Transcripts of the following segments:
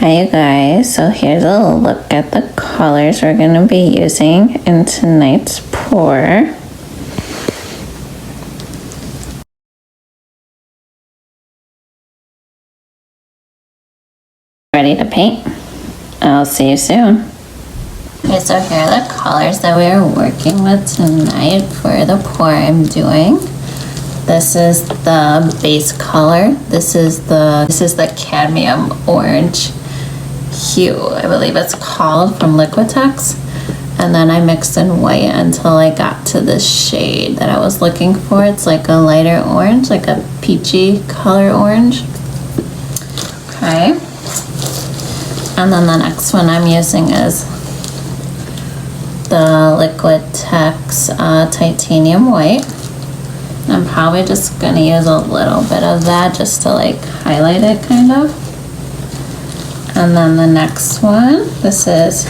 Hi you guys, so here's a look at the colors we're going to be using in tonight's pour. Ready to paint? I'll see you soon. Okay, so here are the colors that we are working with tonight for the pour I'm doing. This is the base color. This is the cadmium orange hue, I believe it's called, from Liquitex. And then I mixed in white until I got to the shade that I was looking for. It's like a lighter orange, like a peachy color orange. Okay. And then the next one I'm using is the Liquitex Titanium White. I'm probably just gonna use a little bit of that just to like highlight it kind of. And then the next one, this is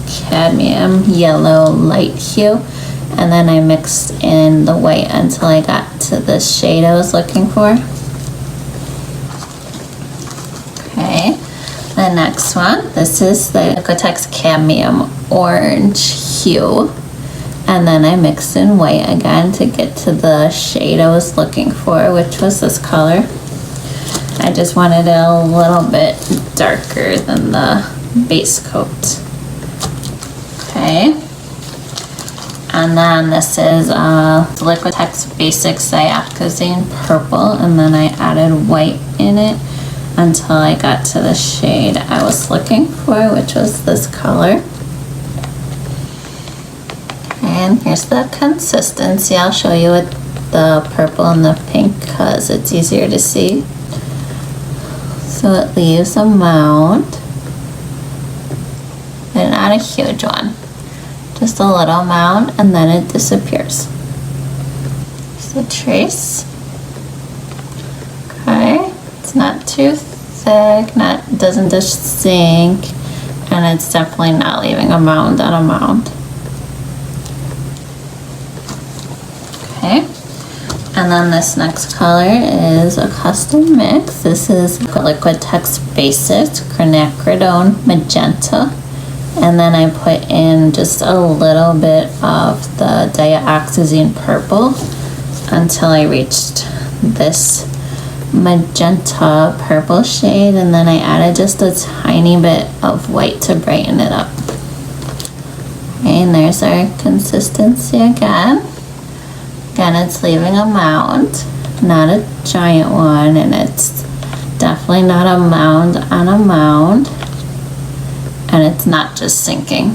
cadmium yellow light hue. And then I mixed in the white until I got to the shade I was looking for. Okay, the next one, this is the Liquitex cadmium orange hue. And then I mixed in white again to get to the shade I was looking for, which was this color. I just wanted it a little bit darker than the base coat. Okay. And then this is Liquitex Basics Dioxazine Purple, and then I added white in it until I got to the shade I was looking for, which was this color. And here's the consistency. I'll show you with the purple and the pink because it's easier to see. So it leaves a mound, and not a huge one, just a little mound, and then it disappears. Just a trace. Okay, it's not too thick, doesn't just sink, and it's definitely not leaving a mound on a mound. Okay, and then this next color is a custom mix. This is Liquitex Basics Quinacridone Magenta, and then I put in just a little bit of the Dioxazine Purple until I reached this magenta purple shade, and then I added just a tiny bit of white to brighten it up. Okay, and there's our consistency again. Again, it's leaving a mound, not a giant one, and it's definitely not a mound on a mound, and it's not just sinking.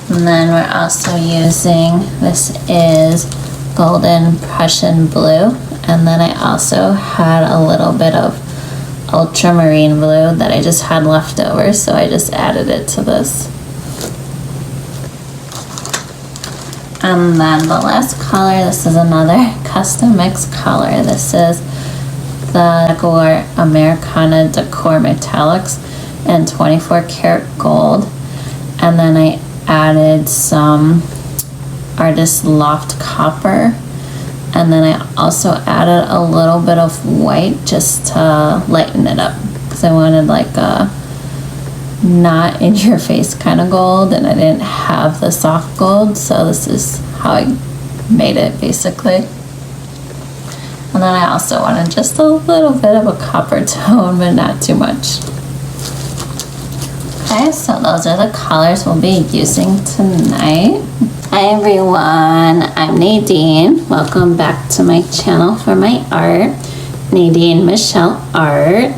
And then we're also using, this is Gloden Prussian blue, and then I also had a little bit of ultramarine blue that I just had left over, so I just added it to this. And then the last color, this is another custom mix color. This is the Decor Americana Decor Metallics in 24 karat gold. And then I added some Artist Loft Copper. And then I also added a little bit of white just to lighten it up, because I wanted like a not in your face kind of gold, and I didn't have the soft gold, so this is how I made it basically. And then I also wanted just a little bit of a copper tone, but not too much. Okay, so those are the colors we'll be using tonight. Hi everyone, I'm Nadine. Welcome back to my channel for my art, Nadine Michelle Art.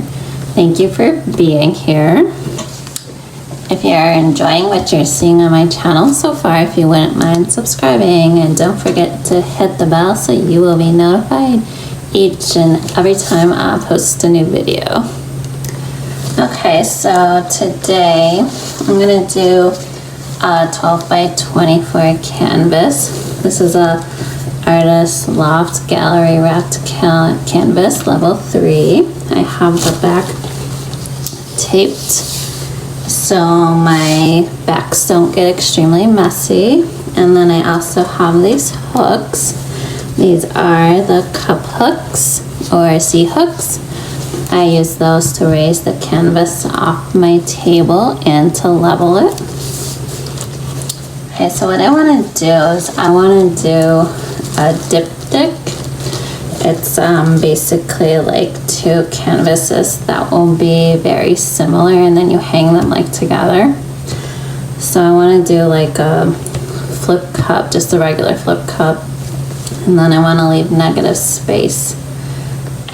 Thank you for being here. If you're enjoying what you're seeing on my channel so far, if you wouldn't mind subscribing, and don't forget to hit the bell so you will be notified each and every time I post a new video. Okay, so today I'm gonna do a 12 by 24 canvas. This is a Artist Loft Gallery Wrapped Canvas level 3. I have the back taped so my backs don't get extremely messy. And then I also have these hooks. These are the cup hooks or C hooks. I use those to raise the canvas off my table and to level it. Okay, so what I want to do is I want to do a diptych. It's basically like two canvases that will be very similar, and then you hang them like together. So I want to do like a flip cup, just a regular flip cup, and then I want to leave negative space,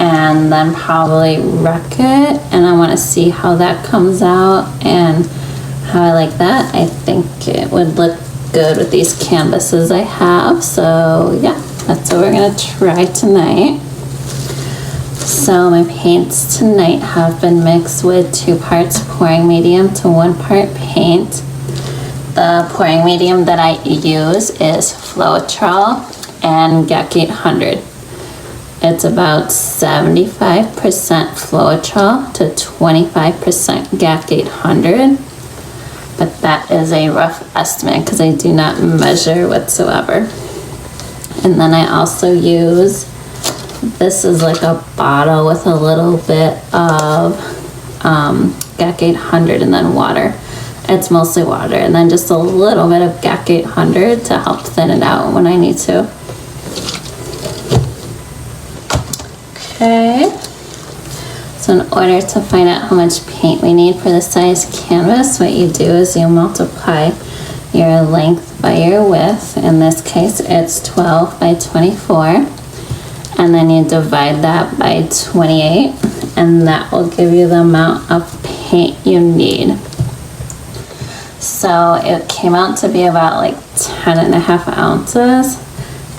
and then probably wreck it, and I want to see how that comes out and how I like that. I think it would look good with these canvases I have, so yeah, that's what we're gonna try tonight. So my paints tonight have been mixed with 2 parts pouring medium to 1 part paint. The pouring medium that I use is Floetrol and GAC 800. It's about 75% Floetrol to 25% GAC 800. But that is a rough estimate because I do not measure whatsoever. And then I also use, this is like a bottle with a little bit of GAC 800 and then water. It's mostly water, and then just a little bit of GAC 800 to help thin it out when I need to. Okay. So in order to find out how much paint we need for the size canvas, what you do is you multiply your length by your width. In this case, it's 12 by 24. And then you divide that by 28, and that will give you the amount of paint you need. So it came out to be about like 10.5 ounces,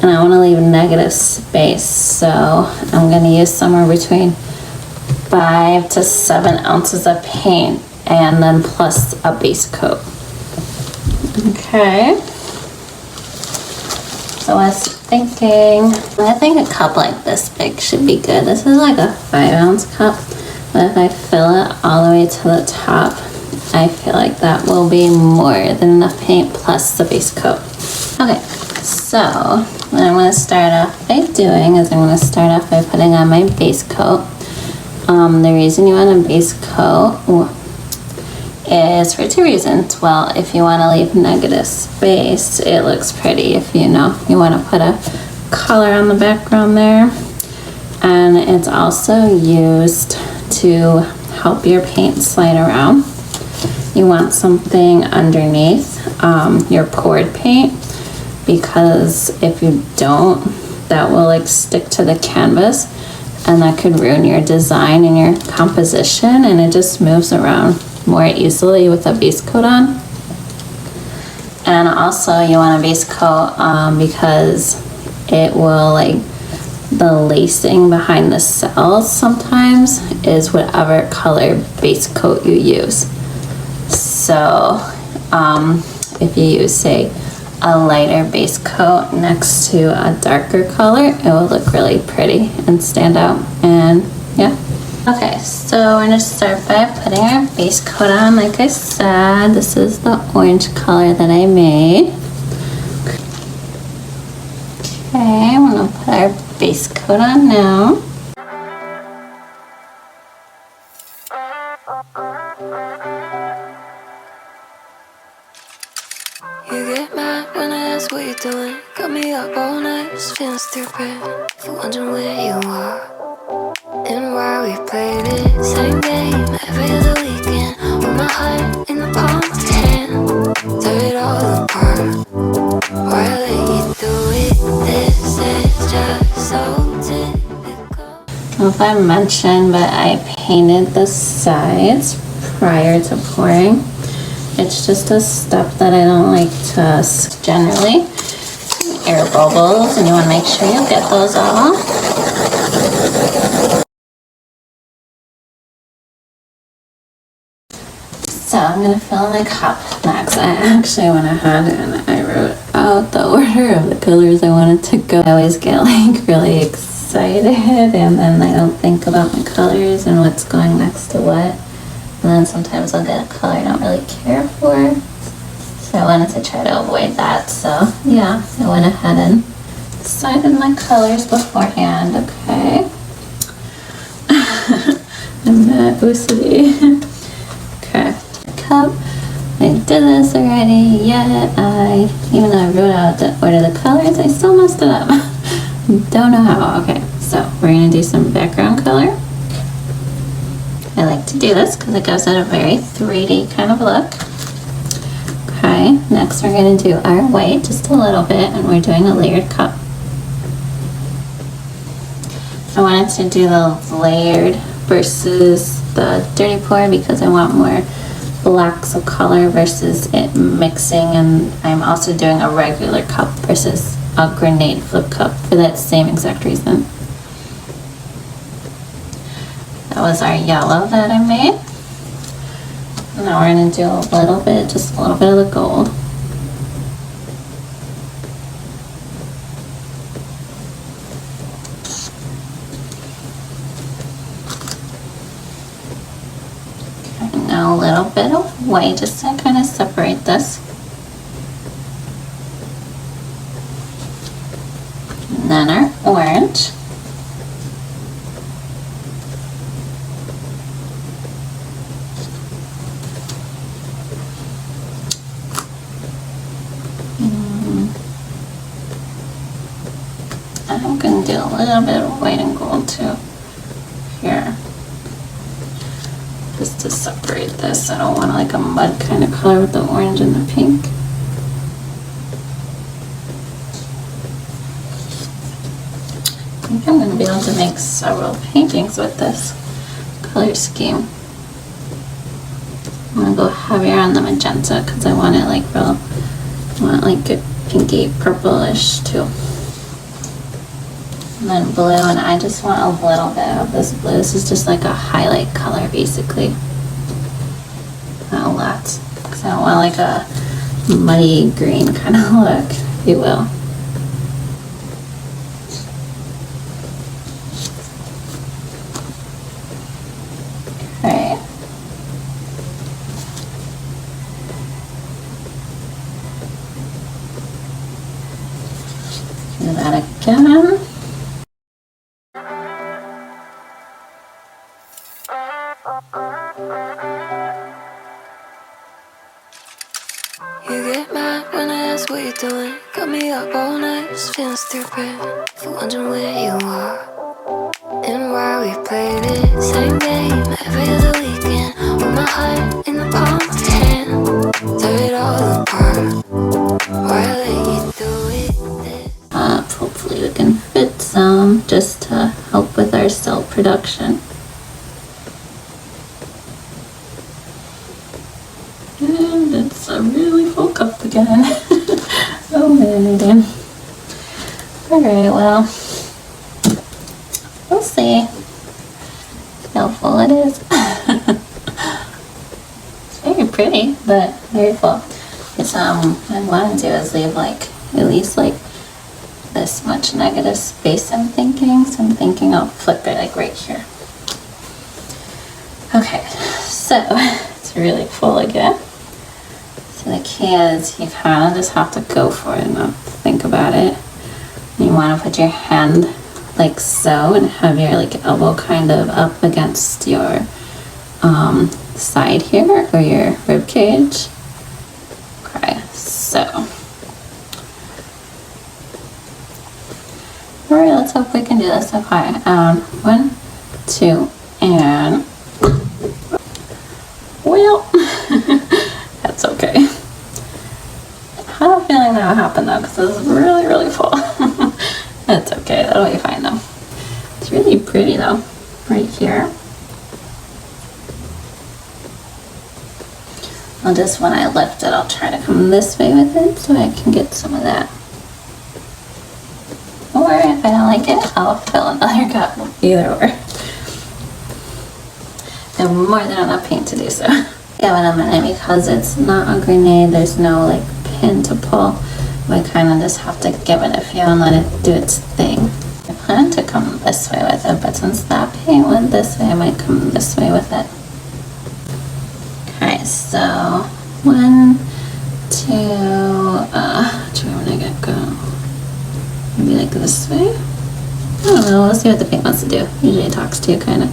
and I want to leave negative space. So I'm going to use somewhere between 5 to 7 ounces of paint, and then plus a base coat. Okay. So I was thinking, I think a cup like this big should be good. This is like a 5-ounce cup, but if I fill it all the way to the top, I feel like that will be more than enough paint plus the base coat. Okay, so what I'm going to start off by doing is I'm going to start off by putting on my base coat. The reason you want a base coat is for 2 reasons. Well, if you want to leave negative space, it looks pretty. If you want to put a color on the background there. And it's also used to help your paint slide around. You want something underneath your poured paint, because if you don't, that will like stick to the canvas, and that could ruin your design and your composition, and it just moves around more easily with a base coat on. And also you want a base coat because it will, like, the lacing behind the cells sometimes is whatever color base coat you use. So if you use, say, a lighter base coat next to a darker color, it will look really pretty and stand out. And yeah. Okay, so we're gonna start by putting our base coat on. Like I said, this is the orange color that I made. Okay, I'm gonna put our base coat on now. You get mad when I ask what you're doing. Got me up all night, just feeling stupid. For wondering where you are and why we played it. Same game every other weekend. With my heart in the palm of your hand. Tear it all apart. Why I let you do it. This is just so typical. I don't know if I mentioned, but I painted the sides prior to pouring. It's just a step that I don't like to generally. Air bubbles, and you want to make sure you get those off. So I'm going to fill my cup next. I actually went ahead and I wrote out the order of the colors I wanted to go. I always get like really excited, and then I don't think about my colors and what's going next to what. And then sometimes I'll get a color I don't really care for. So I wanted to try to avoid that. So yeah, I went ahead and decided my colors beforehand. Okay. I'm not OCD. Okay. Cup. I did this already, yet even though I wrote out the order of the colors, I still messed it up. Don't know how. Okay, so we're gonna do some background color. I like to do this because it gives it a very 3D kind of look. Okay, next we're gonna do our white just a little bit, and we're doing a layered cup. I wanted to do the layered versus the dirty pour because I want more blacks of color versus it mixing, and I'm also doing a regular cup versus a grenade flip cup for that same exact reason. That was our yellow that I made. Now we're going to do a little bit, just a little bit of the gold. Okay, now a little bit of white just to kind of separate this. And then our orange. I'm going to do a little bit of white and gold too here, just to separate this. I don't want like a mud kind of color with the orange and the pink. I think I'm going to be able to make several paintings with this color scheme. I'm going to go heavier on the magenta because I want it like real, I want like a pinky purplish too. And then blue, and I just want a little bit of this blue. This is just like a highlight color basically. Not a lot, because I don't want like a muddy green kind of look, if you will. Okay. Do that again. You get mad when I ask what you're doing. Got me up all night, just feeling stupid. For wondering where you are and why we played it. Same game every other weekend. With my heart in the palm of your hand. Tear it all apart. Why I let you do it? Hopefully we can fit some just to help with our cell production. And it's a really full cup again. Oh man. Alright, well, we'll see how full it is. It's very pretty, but very full. Because what I want to do is leave like at least like this much negative space, I'm thinking. So I'm thinking I'll flip it like right here. Okay, so it's really full again. So the key is you kind of just have to go for it and not think about it. You want to put your hand like so and have your like elbow kind of up against your side here or your rib cage. Okay, so alright, let's hope we can do this. Okay, 1, 2, and well, that's okay. I have a feeling that'll happen though, because this is really, really full. That's okay, that'll be fine though. It's really pretty though, right here. I'll just, when I lift it, I'll try to come this way with it so I can get some of that. Or if I don't like it, I'll fill another cup, either or. I have more than enough paint to do so. Yeah, but I'm in it because it's not a grenade, there's no like pin to pull. We kind of just have to give it a feel and let it do its thing. I plan to come this way with it, but since that paint went this way, I might come this way with it. Okay, so 1, to, which way would I get go? Maybe like this way? I don't know, we'll see what the paint wants to do. Usually it talks to you, kind of.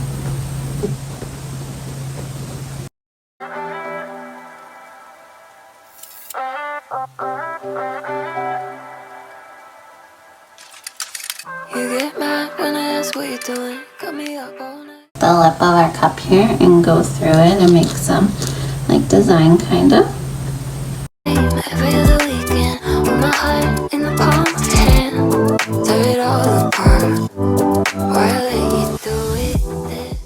You get mad when I ask what you're doing. Got me up all night. The lip of our cup here and go through it and make some like design, kind of. Every other weekend, with my heart in the palm of your hand. Tear it all apart. Why I let you do it this?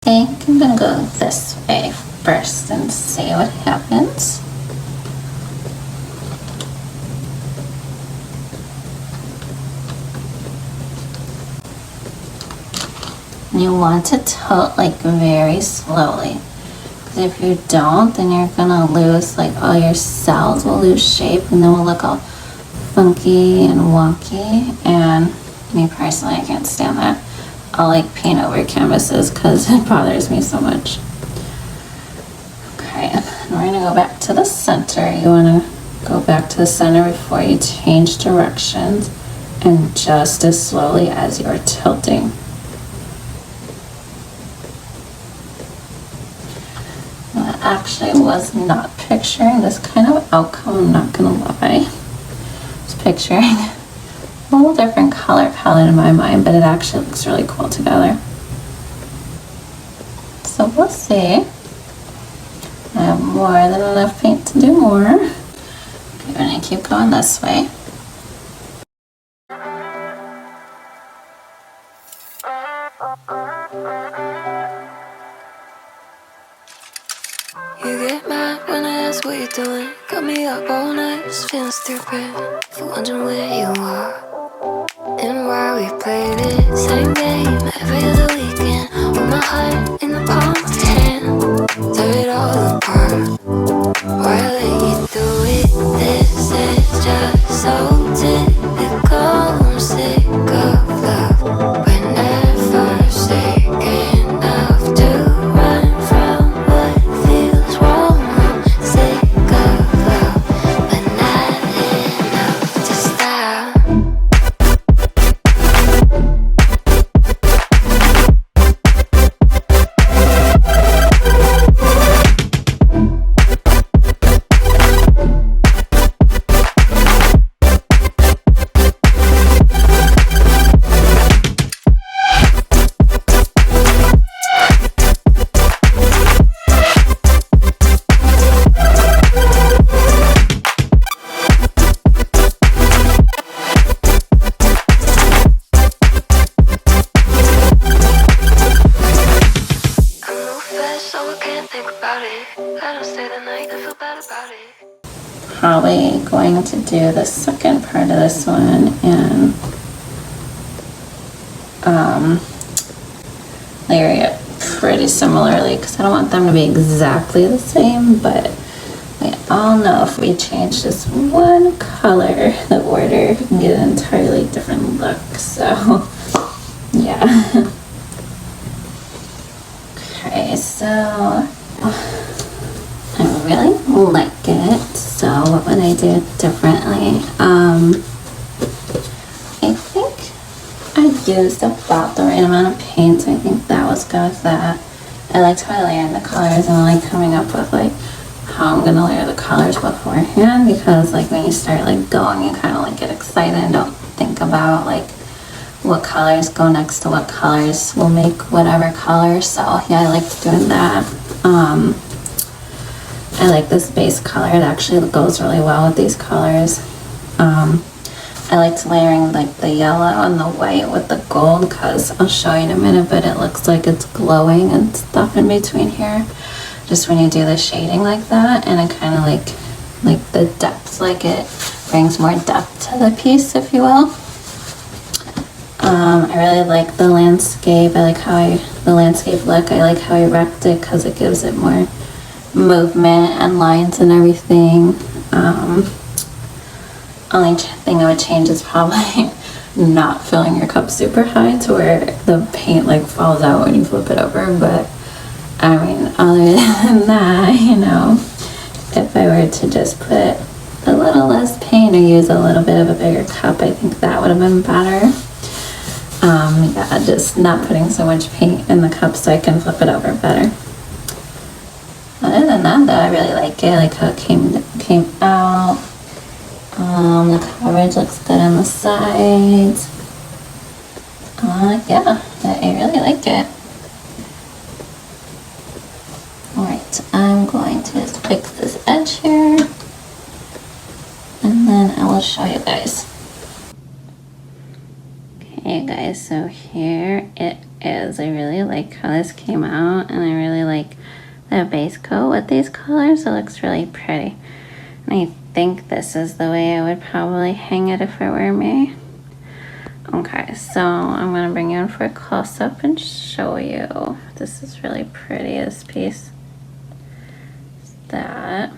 Okay, I'm gonna go this way first and see what happens. You want to tilt like very slowly, because if you don't, then you're gonna lose, like all your cells will lose shape and then will look all funky and wonky. And me personally, I can't stand that. I'll like paint over canvases because it bothers me so much. Okay, and we're gonna go back to the center. You wanna go back to the center before you change directions, and just as slowly as you're tilting. I actually was not picturing this kind of outcome, I'm not gonna lie. I was picturing a whole different color palette in my mind, but it actually looks really cool together. So we'll see. I have more than enough paint to do more. Okay, we're gonna keep going this way. You get mad when I ask what you're doing. Got me up all night, just feeling stupid. For wondering where you are and why we played it. Same game every other weekend. With my heart in the palm of your hand. Tear it all apart. Why I let you do it? This is just so typical. I'm sick of love. We're never sick enough to run from what feels wrong. I'm sick of love, but not enough to stop. Probably going to do the second part of this one and layer it pretty similarly, because I don't want them to be exactly the same, but we all know if we change just one color, the order, we can get an entirely different look. So yeah. Okay, so I really like it. So what would I do differently? I think I used about the right amount of paint. I think that was good with that. I liked how I layered the colors, and I like coming up with like how I'm gonna layer the colors beforehand, because like when you start like going, you kind of like get excited and don't think about like what colors go next to what colors will make whatever color. So yeah, I like doing that. I like this base color. It actually goes really well with these colors. I liked layering like the yellow and the white with the gold, because I'll show you in a minute, but it looks like it's glowing and stuff in between here, just when you do the shading like that. And I kind of like the depth, like it brings more depth to the piece, if you will. I really like the landscape. I like how the landscape look. I like how I wrapped it, because it gives it more movement and lines and everything. Only thing I would change is probably not filling your cup super high to where the paint like falls out when you flip it over, but I mean, other than that, you know, if I were to just put a little less paint or use a little bit of a bigger cup, I think that would have been better. Yeah, just not putting so much paint in the cup so I can flip it over better. Other than that, though, I really like it. I like how it came out. The coverage looks good on the sides. Yeah, I really like it. Alright, I'm going to just fix this edge here, and then I will show you guys. Okay guys, so here it is. I really like how this came out, and I really like the base coat with these colors. It looks really pretty. And I think this is the way I would probably hang it if it were me. Okay, so I'm going to bring you in for a close-up and show you. This is really pretty, this piece. That.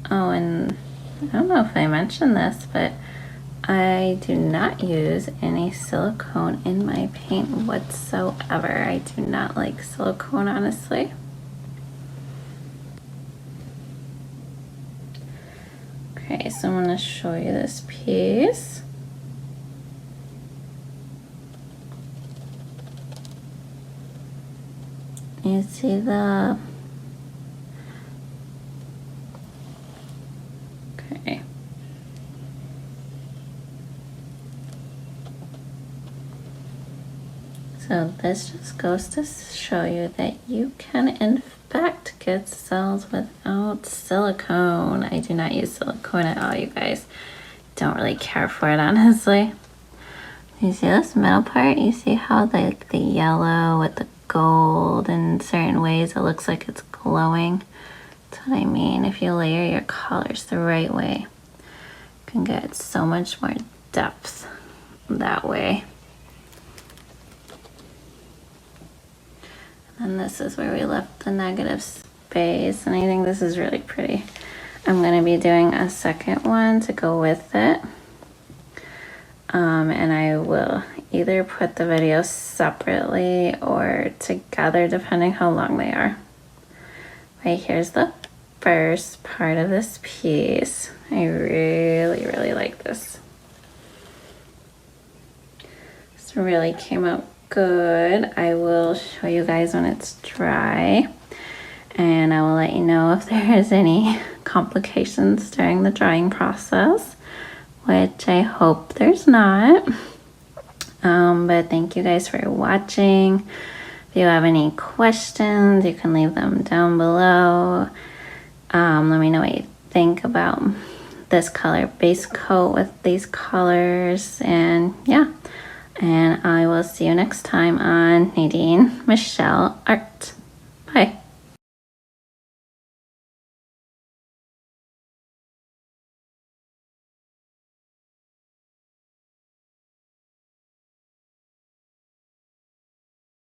Oh, and I don't know if I mentioned this, but I do not use any silicone in my paint whatsoever. I do not like silicone, honestly. Okay, so I'm going to show you this piece. You see the... Okay. So this just goes to show you that you can in fact get cells without silicone. I do not use silicone at all, you guys. Don't really care for it, honestly. You see this middle part? You see how the yellow with the gold in certain ways it looks like it's glowing? That's what I mean. If you layer your colors the right way, you can get so much more depth that way. And this is where we left the negative space, and I think this is really pretty. I'm going to be doing a second one to go with it. And I will either put the videos separately or together depending how long they are. Right, here's the first part of this piece. I really, really like this. This really came out good. I will show you guys when it's dry, and I will let you know if there is any complications during the drying process, which I hope there's not. But thank you guys for watching. If you have any questions, you can leave them down below. Let me know what you think about this color base coat with these colors, and yeah. And I will see you next time on Nadine Michelle Art.